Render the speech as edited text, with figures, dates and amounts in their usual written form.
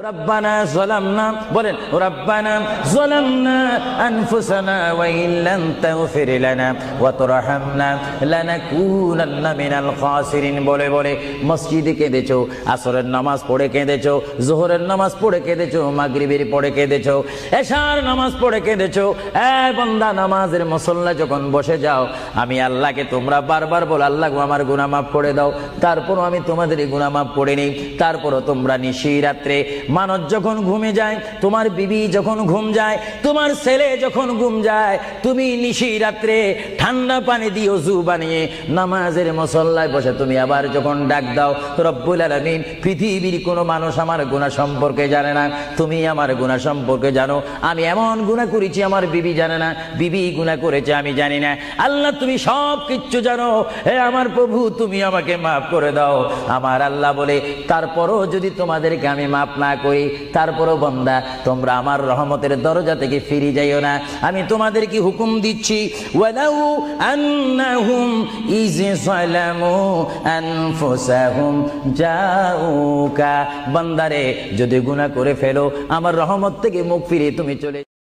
রব্বানা যালামনা বলেন রব্বানা যালামনা আনফুসানা ওয়া ইল্লাম তাগফির লানা ওয়া তারহামনা লানাকুনান্না মিনাল খাসিরিন বলে বলে মসজিদে কেঁদেছো, আসরের নামাজ পড়ে কেঁদেছো, যোহরের নামাজ পড়ে কেঁদেছো, মাগরিবের পড়ে কেঁদেছো, এশার নামাজ পড়ে কেঁদেছো। এ বান্দা, নামাজের মুসল্লা যখন বসে যাও, আমি আল্লাহকে তোমরা বারবার বল, আল্লাহ গো আমার গুনাহ মাফ করে দাও। তারপরও আমি তোমাদের গুনাহ মাফ করে নেই। তারপরও তোমরা নিশি রাত্রে মানুষ যখন ঘুমে যায়, তোমার বিবি যখন ঘুম যায়, তোমার ছেলে যখন ঘুম যায়, তুমি নিশি রাত্রে ঠান্ডা পানি দিয়ে ওযু বানিয়ে নামাজের মুসল্লায় বসে তুমি আবার যখন ডাক দাও, রব্বুল আলামিন, পৃথিবীর কোনো মানুষ আমার গুনাহ সম্পর্কে জানে না, তুমি আমার গুনাহ সম্পর্কে জানো। আমি এমন গুনাহ করেছি আমার বিবি জানে না, বিবি গুনাহ করেছে আমি জানি না। আল্লাহ তুমি সব কিচ্ছু জানো। হে আমার প্রভু, তুমি আমাকে মাফ করে দাও। আমার আল্লাহ বলে, তারপরও যদি তোমাদেরকে আমি মাফ না করি, তারপরও বান্দা তোমরা আমার রহমতের দরজা থেকে ফিরে যাইও না। আমি তোমাদেরকে হুকুম দিচ্ছি, ওয়ালাউ আন্নাহুম ইয যালামু আনফুসাহুম জাউকা, বান্দারে যদি গুনাহ করে ফেলো, আমার রহমত থেকে মুখ ফিরে তুমি চলে